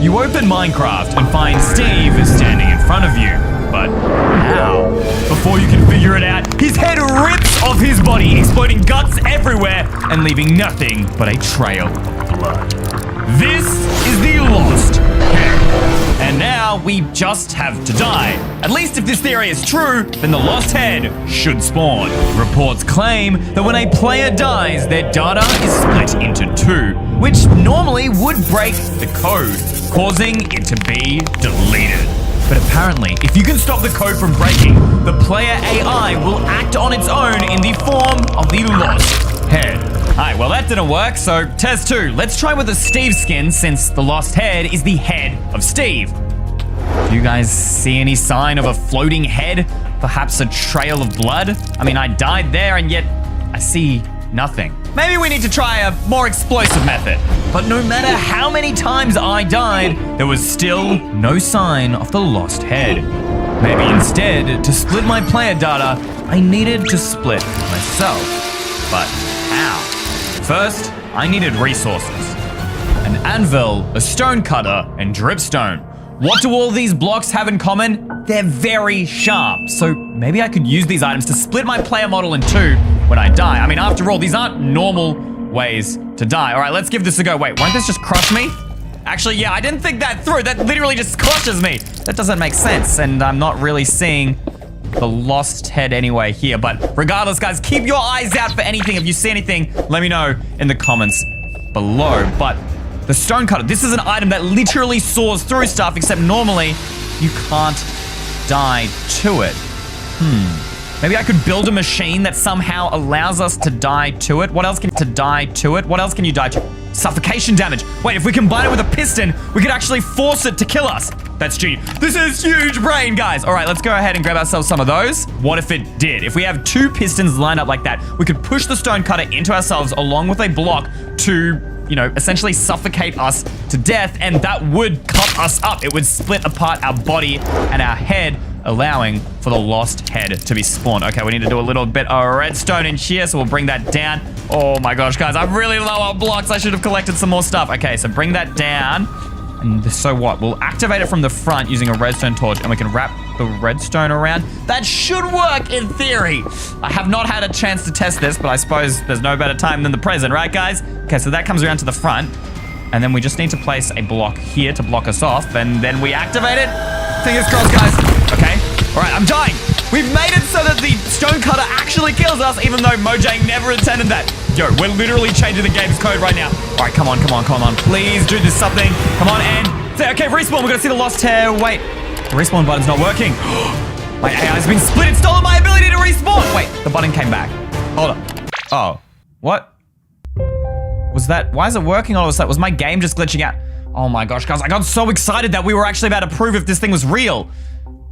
You open Minecraft and find Steve standing in front of you. But how? Before you can figure it out, his head rips off his body, exploding guts everywhere and leaving nothing but a trail of blood. This is the lost head. And now we just have to die. At least if this theory is true, then the lost head should spawn. Reports claim that when a player dies, their data is split into two, which normally would break the code, causing it to be deleted. But apparently, if you can stop the code from breaking, the player AI will act on its own in the form of the lost head. Alright, well that didn't work, so test 2. Let's try with the Steve skin since the lost head is the head of Steve. Do you guys see any sign of a floating head? Perhaps a trail of blood? I mean, I died there and yet I see nothing. Maybe we need to try a more explosive method. But no matter how many times I died, there was still no sign of the lost head. Maybe instead, to split my player data, I needed to split myself. But how? First, I needed resources. An anvil, a stone cutter, and dripstone. What do all these blocks have in common? They're very sharp, so maybe I could use these items to split my player model in two when I die. I mean, after all, these aren't normal ways to die. All right, let's give this a go. Wait, won't this just crush me? Actually, yeah, I didn't think that through. That literally just crushes me. That doesn't make sense, and I'm not really seeing the lost head anyway here. But regardless, guys, keep your eyes out for anything. If you see anything, let me know in the comments below. But the stone cutter, this is an item that literally saws through stuff, except normally you can't die to it. Maybe I could build a machine that somehow allows us to die to it. What else can you die to? Suffocation damage. Wait, if we combine it with a piston, we could actually force it to kill us. That's genius. This is huge brain, guys. All right, let's go ahead and grab ourselves some of those. What if it did? If we have two pistons lined up like that, we could push the stone cutter into ourselves along with a block to, you know, essentially suffocate us to death, and that would cut us up. It would split apart our body and our head, allowing for the lost head to be spawned. Okay, we need to do a little bit of redstone in here, so we'll bring that down. Oh my gosh, guys, I'm really low on blocks. I should have collected some more stuff. Okay, so bring that down. And so what? We'll activate it from the front using a redstone torch, and we can wrap the redstone around. That should work in theory. I have not had a chance to test this, but I suppose there's no better time than the present, right, guys? Okay, so that comes around to the front, and then we just need to place a block here to block us off, and then we activate it. Fingers crossed, guys. Okay, all right, I'm dying. We've made it so that the stone cutter actually kills us, even though Mojang never intended that. Yo, we're literally changing the game's code right now. All right, come on. Please do this something. Come on, and say, okay, respawn. We're gonna see the lost hair. Wait, the respawn button's not working. My AI's been split. It stole my ability to respawn. Wait, the button came back. Hold on. Oh, what? Was that, why is it working all of a sudden? Was my game just glitching out? Oh my gosh, guys, I got so excited that we were actually about to prove if this thing was real.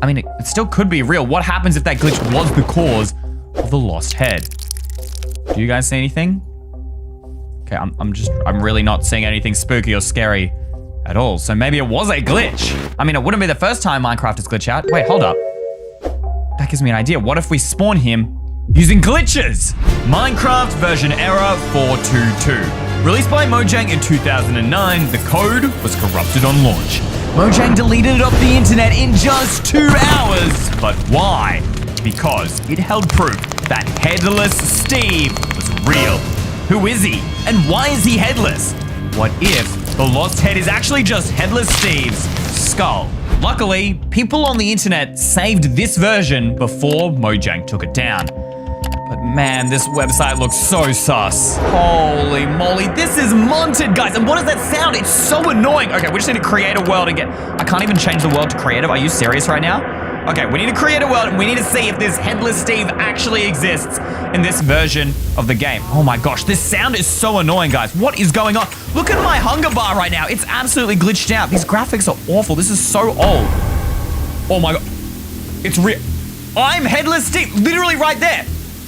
I mean, it still could be real. What happens if that glitch was the cause of the lost head? Do you guys see anything? Okay, I'm really not seeing anything spooky or scary at all. So maybe it was a glitch. I mean, it wouldn't be the first time Minecraft has glitched out. Wait, hold up. That gives me an idea. What if we spawn him using glitches? Minecraft version error 422. Released by Mojang in 2009, the code was corrupted on launch. Mojang deleted it off the internet in just 2 hours. But why? Because it held proof that headless Steve was real. Who is he? And why is he headless? What if the lost head is actually just headless Steve's skull? Luckily, people on the internet saved this version before Mojang took it down. But man, this website looks so sus. Holy moly, this is monted, guys. And what does that sound? It's so annoying. Okay, we just need to create a world and I can't even change the world to creative. Are you serious right now? Okay, we need to create a world and we need to see if this headless Steve actually exists in this version of the game. Oh my gosh, this sound is so annoying, guys. What is going on? Look at my hunger bar right now. It's absolutely glitched out. These graphics are awful. This is so old. Oh my god. It's real. I'm headless Steve, literally right there.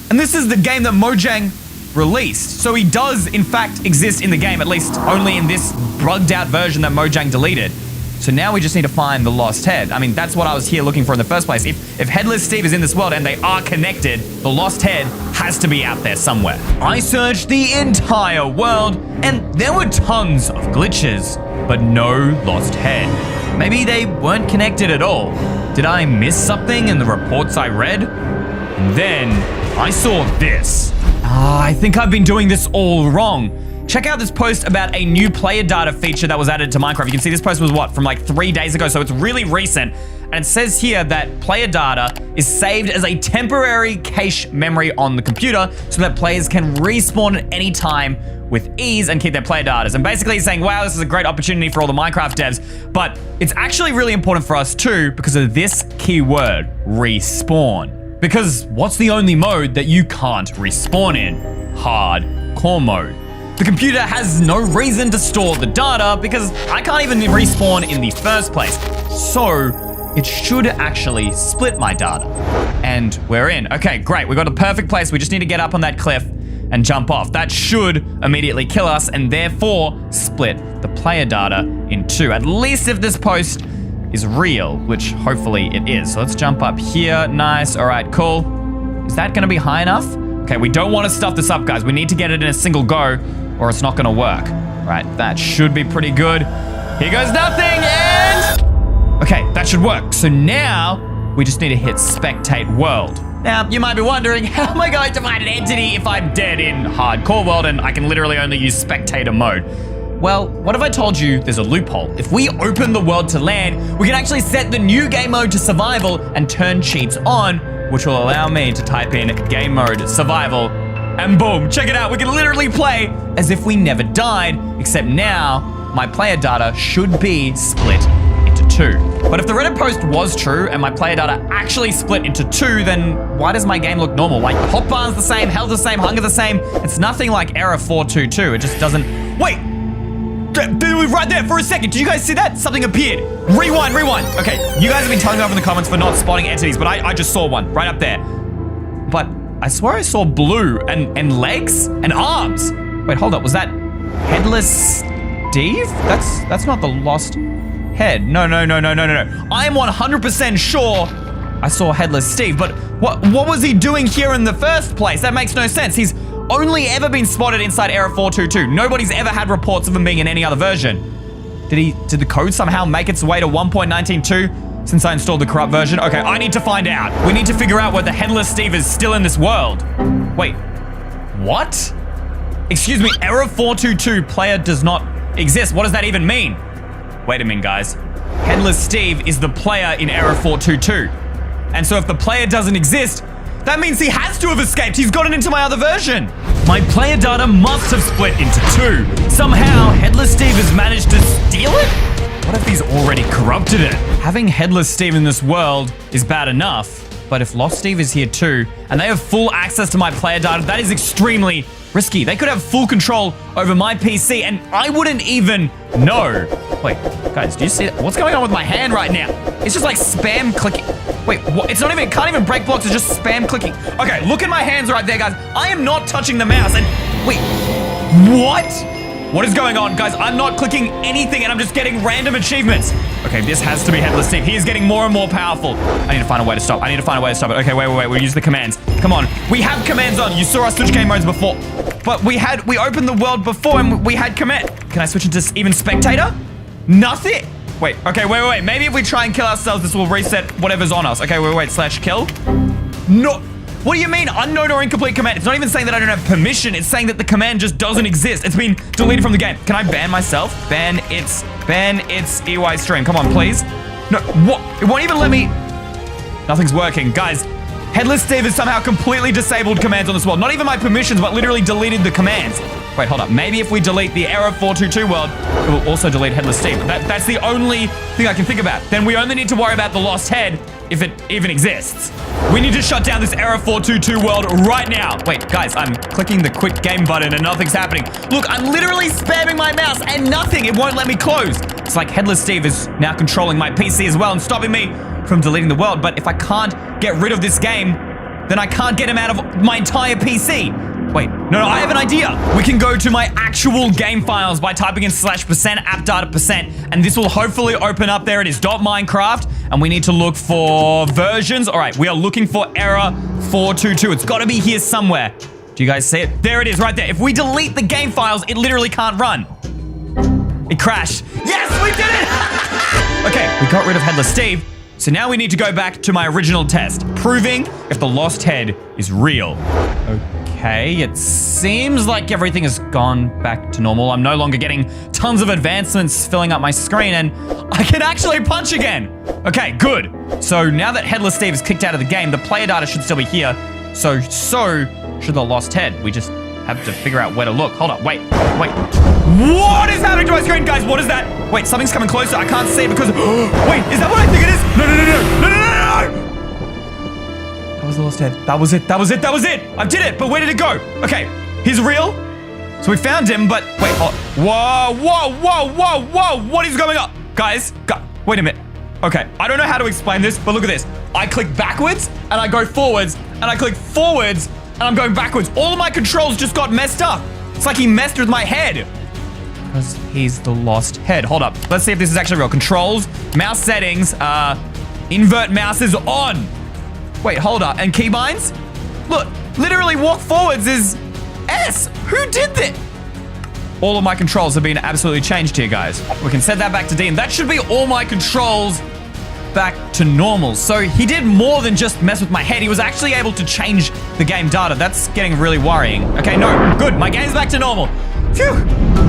And this is the game that Mojang released. So he does, in fact, exist in the game, at least only in this bugged out version that Mojang deleted. So now we just need to find the lost head. I mean, that's what I was here looking for in the first place. If Headless Steve is in this world and they are connected, the lost head has to be out there somewhere. I searched the entire world and there were tons of glitches, but no lost head. Maybe they weren't connected at all. Did I miss something in the reports I read? And then I saw this. I think I've been doing this all wrong. Check out this post about a new player data feature that was added to Minecraft. You can see this post was from like 3 days ago, so it's really recent. And it says here that player data is saved as a temporary cache memory on the computer so that players can respawn at any time with ease and keep their player data. And basically he's saying, wow, this is a great opportunity for all the Minecraft devs, but it's actually really important for us too because of this keyword, respawn. Because what's the only mode that you can't respawn in? Hardcore mode. The computer has no reason to store the data because I can't even respawn in the first place. So it should actually split my data. And we're in. Okay, great. We got a perfect place. We just need to get up on that cliff and jump off. That should immediately kill us and therefore split the player data in two. At least if this post is real, which hopefully it is. So let's jump up here. Nice. All right, cool. Is that going to be high enough? Okay, we don't want to stuff this up, guys. We need to get it in a single go or it's not gonna work. Right, that should be pretty good. Here goes nothing, and... Okay, that should work. So now, we just need to hit spectate world. Now, you might be wondering, how am I going to find an entity if I'm dead in hardcore world and I can literally only use spectator mode? Well, what if I told you there's a loophole? If we open the world to land, we can actually set the new game mode to survival and turn cheats on, which will allow me to type in game mode survival. And boom, check it out. We can literally play as if we never died, except now my player data should be split into two. But if the Reddit post was true and my player data actually split into two, then why does my game look normal? Like hotbar's the same, health the same, hunger the same. It's nothing like error 422. It just doesn't, wait. Right there for a second. Did you guys see that? Something appeared. Rewind. Okay, you guys have been telling me off in the comments for not spotting entities, but I just saw one right up there. But I swear I saw blue and legs and arms. Wait, hold up. Was that Headless Steve? That's not the lost head. No. I am 100% sure I saw Headless Steve, but what was he doing here in the first place? That makes no sense. He's only ever been spotted inside error 422. Nobody's ever had reports of him being in any other version. Did the code somehow make its way to 1.19.2? Since I installed the corrupt version? Okay, I need to find out. We need to figure out whether Headless Steve is still in this world. Wait, what? Excuse me, error 422 player does not exist. What does that even mean? Wait a minute, guys. Headless Steve is the player in error 422. And so if the player doesn't exist, that means he has to have escaped. He's gotten into my other version. My player data must have split into two. Somehow, Headless Steve has managed to steal it? What if he's already corrupted it? Having Headless Steve in this world is bad enough, but if Lost Steve is here too, and they have full access to my player data, that is extremely risky. They could have full control over my PC, and I wouldn't even know. Wait, guys, do you see that? What's going on with my hand right now? It's just like spam clicking. Wait, what? It's not even, it can't even break blocks, it's just spam clicking. Okay, look at my hands right there, guys. I am not touching the mouse, and wait, what? What is going on? Guys, I'm not clicking anything and I'm just getting random achievements. Okay, this has to be Headless Steve. He is getting more and more powerful. I need to find a way to stop. it. Okay, wait. We'll use the commands. Come on. We have commands on. You saw us switch game modes before. But we opened the world before and we had command. Can I switch into even spectator? Nothing. Wait. Maybe if we try and kill ourselves, this will reset whatever's on us. Okay, wait. /kill. No. What do you mean, unknown or incomplete command? It's not even saying that I don't have permission. It's saying that the command just doesn't exist. It's been deleted from the game. Can I ban myself? Ban its EYstreem. Come on, please. No, what? It won't even let me. Nothing's working. Guys, Headless Steve has somehow completely disabled commands on this world. Not even my permissions, but literally deleted the commands. Wait, hold up. Maybe if we delete the error 422 world, it will also delete Headless Steve. That's the only thing I can think about. Then we only need to worry about the lost head if it even exists. We need to shut down this error 422 world right now. Wait, guys, I'm clicking the quit game button and nothing's happening. Look, I'm literally spamming my mouse and nothing. It won't let me close. It's like Headless Steve is now controlling my PC as well and stopping me from deleting the world. But if I can't get rid of this game, then I can't get him out of my entire PC. Wait, no, I have an idea. We can go to my actual game files by typing in /% app data %, and this will hopefully open up. There it is, .minecraft, and we need to look for versions. All right, we are looking for error 422. It's got to be here somewhere. Do you guys see it? There it is, right there. If we delete the game files, it literally can't run. It crashed. Yes, we did it! Okay, we got rid of Headless Steve. So now we need to go back to my original test, proving if the lost head is real. Okay, it seems like everything has gone back to normal. I'm no longer getting tons of advancements filling up my screen, and I can actually punch again. Okay, good. So now that Headless Steve is kicked out of the game, the player data should still be here. So should the lost head. We just have to figure out where to look. Hold up, wait. What is happening to my screen, guys? What is that? Wait, something's coming closer. I can't see it because, wait, is that what I think it is? No. That was the lost head. That was it. I did it, but where did it go? Okay, he's real. So we found him, but wait, whoa. What is going on? Guys, wait a minute. Okay, I don't know how to explain this, but look at this. I click backwards, and I go forwards, and I click forwards, and I'm going backwards. All of my controls just got messed up. It's like he messed with my head. Because he's the lost head. Hold up. Let's see if this is actually real. Controls, mouse settings, invert mouse is on. Wait, hold up. And keybinds? Look, literally walk forwards is S. Who did that? All of my controls have been absolutely changed here, guys. We can set that back to D, and that should be all my controls back to normal. So he did more than just mess with my head. He was actually able to change the game data. That's getting really worrying. Okay, no, good. My game's back to normal. Phew,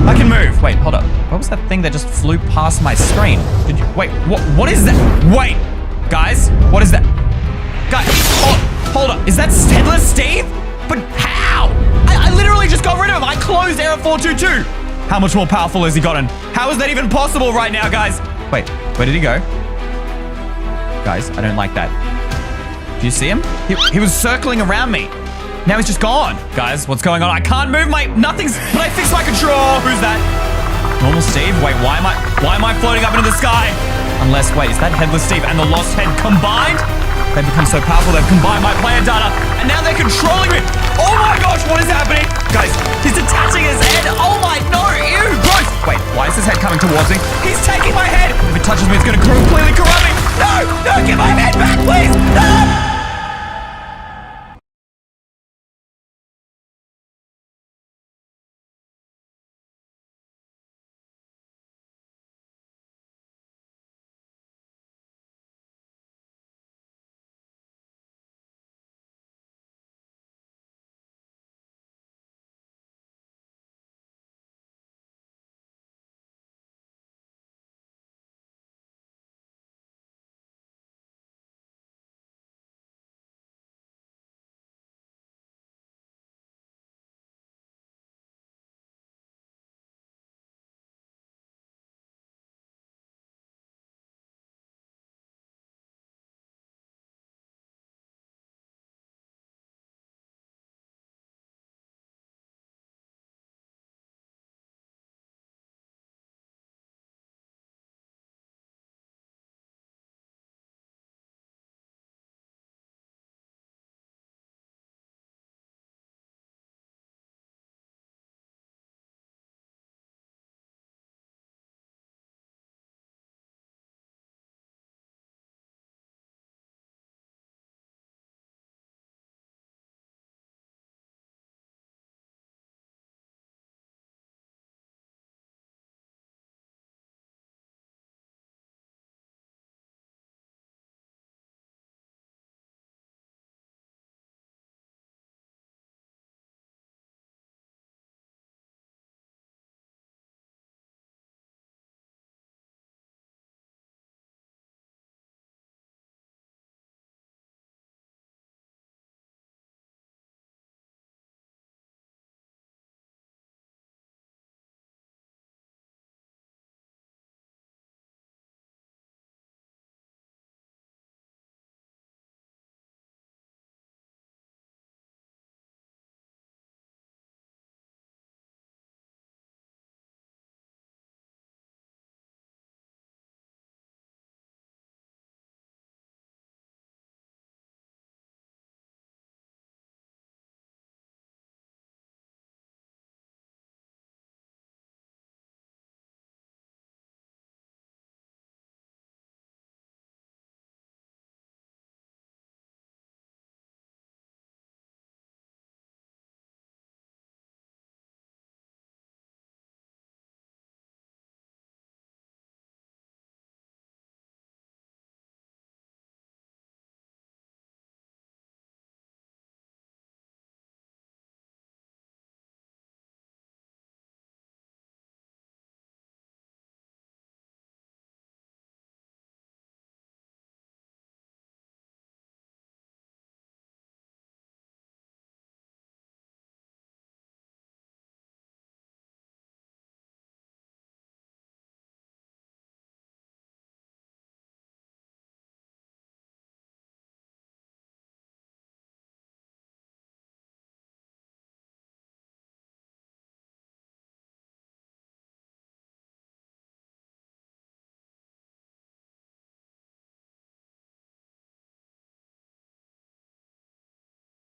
I can move. Wait, hold up. What was that thing that just flew past my screen? Wait, what is that? Wait, guys, what is that? Guys, hold up. Is that Headless Steve? But how? I literally just got rid of him. I closed error 422. How much more powerful has he gotten? How is that even possible right now, guys? Wait, where did he go? Guys, I don't like that. Do you see him? He was circling around me. Now he's just gone. Guys, what's going on? I can't move but I fixed my control. Who's that? Normal Steve? Wait, why am I floating up into the sky? Unless, wait, is that Headless Steve and the Lost Head combined? They've become so powerful, they've combined my player data, and now they're controlling me. Oh my gosh, what is happening? Guys, he's detaching his head. Oh my, no, ew, gross. Wait, why is his head coming towards me? He's taking my head. If it touches me, it's gonna completely corrupt me. No, get my head back, please. No!